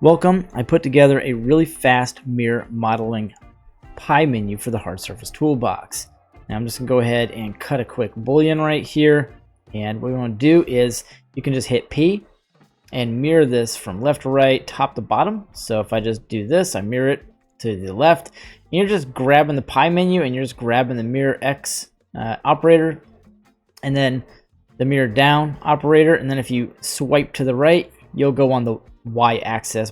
Welcome. I put together a really fast mirror modeling pie menu for the hard surface toolbox. Now I'm just gonna go ahead and cut a quick boolean right here. And what we want to do is you can just hit P and mirror this from left to right, top to bottom. So if I just do this, I mirror it to the left. And you're just grabbing the pie menu and you're just grabbing the mirror X operator and then the mirror down operator. And then if you swipe to the right, you'll go on the y-axis,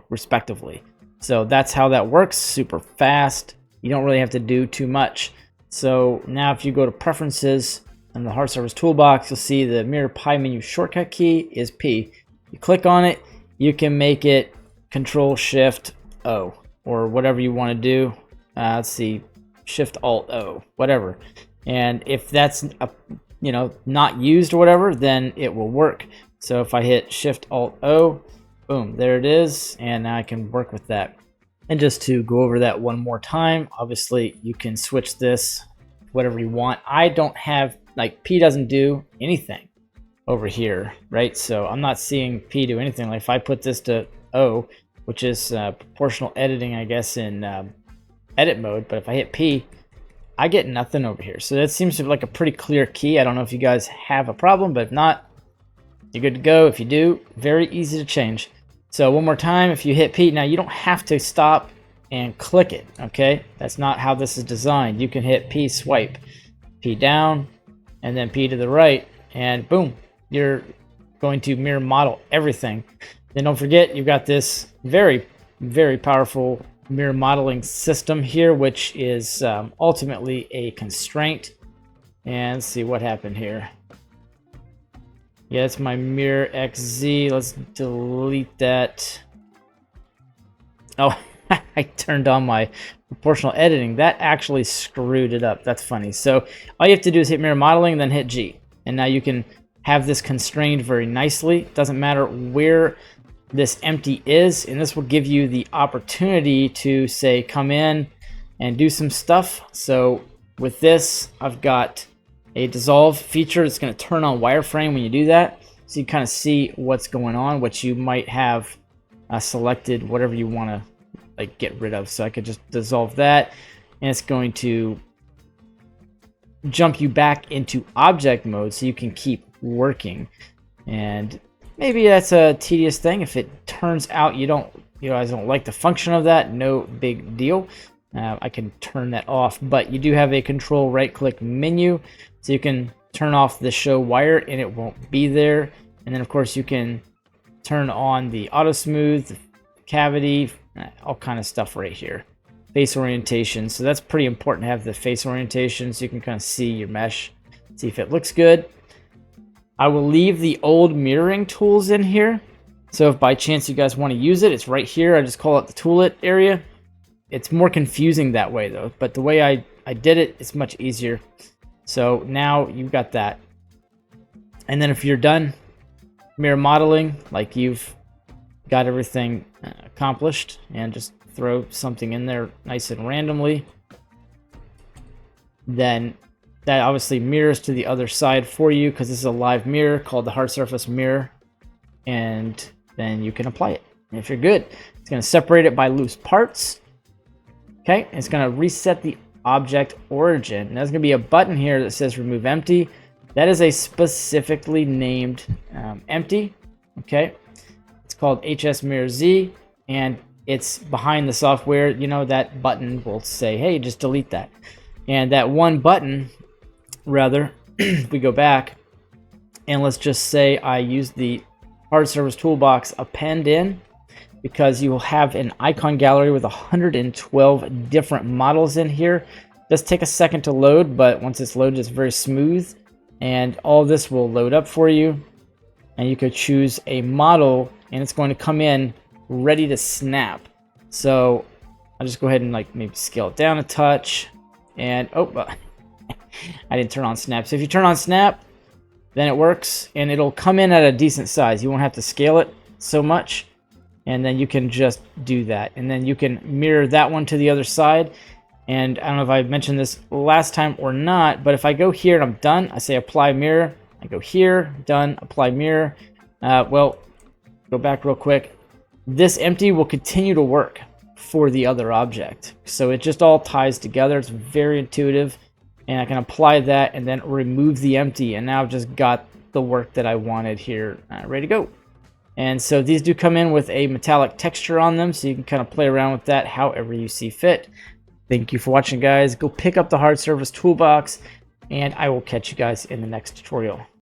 respectively. So that's how that works. Super fast. You don't really have to do too much. So now if you go to preferences on the hard surface toolbox, you'll see the mirror pie menu shortcut key is P. You click on it, you can make it Control Shift O or whatever you want to do. Let's see, Shift Alt O, whatever. And if that's not used or whatever, then it will work. So if I hit Shift Alt O, boom, there it is, and now I can work with that. And just to go over that one more time, obviously you can switch this whatever you want. I don't have, P doesn't do anything over here, right? So I'm not seeing P do anything. Like if I put this to O, which is proportional editing, I guess, in edit mode, but if I hit P, I get nothing over here. So that seems to be like a pretty clear key. I don't know if you guys have a problem, but if not, you're good to go. If you do, very easy to change. So one more time, if you hit P, now you don't have to stop and click it, okay? That's not how this is designed. You can hit P swipe, P down, and then P to the right, and boom, you're going to mirror model everything. Then don't forget, you've got this very, very powerful mirror modeling system here, which is ultimately a constraint. And let's see what happened here. Yeah, it's my mirror XZ. Let's delete that. Oh, I turned on my proportional editing. That actually screwed it up. That's funny. So all you have to do is hit mirror modeling and then hit G. And now you can have this constrained very nicely. Doesn't matter where this empty is. And this will give you the opportunity to say, come in and do some stuff. So with this, I've got a dissolve feature that's going to turn on wireframe when you do that, so you kind of see what's going on, which you might have selected whatever you want to get rid of. So I could just dissolve that, and it's going to jump you back into object mode so you can keep working. And maybe that's a tedious thing. If it turns out you guys don't like the function of that, no big deal. I can turn that off, but you do have a control right click menu, so you can turn off the show wire and it won't be there. And then of course you can turn on the auto smooth, the cavity, all kind of stuff right here. Face orientation, so that's pretty important to have the face orientation so you can kind of see your mesh, see if it looks good. I will leave the old mirroring tools in here, so if by chance you guys want to use it, it's right here. I just call it the toolet area. It's more confusing that way though, but the way I did it, it's much easier. So now you've got that. And then if you're done mirror modeling, like you've got everything accomplished, and just throw something in there nice and randomly, then that obviously mirrors to the other side for you, because this is a live mirror called the hard surface mirror, and then you can apply it. And if you're good, it's going to separate it by loose parts. Okay, it's going to reset the object origin. And there's going to be a button here that says remove empty. That is a specifically named empty. Okay, it's called HS Mirror Z, and it's behind the software. That button will say, hey, just delete that. And that one button, rather, we go back, and let's just say I use the hard surface toolbox append in, because you will have an icon gallery with 112 different models in here. It does take a second to load, but once it's loaded, it's very smooth. And all this will load up for you. And you could choose a model, and it's going to come in ready to snap. So I'll just go ahead and maybe scale it down a touch. And, I didn't turn on snap. So if you turn on snap, then it works, and it'll come in at a decent size. You won't have to scale it so much. And then you can just do that. And then you can mirror that one to the other side. And I don't know if I mentioned this last time or not, but if I go here and I'm done, I say apply mirror. I go here, done, apply mirror. Well, go back real quick. this empty will continue to work for the other object. So it just all ties together. It's very intuitive, and I can apply that and then remove the empty, and now I've just got the work that I wanted here ready to go. And so these do come in with a metallic texture on them, so you can kind of play around with that however you see fit. Thank you for watching, guys. Go pick up the Hard Surface Toolbox, and I will catch you guys in the next tutorial.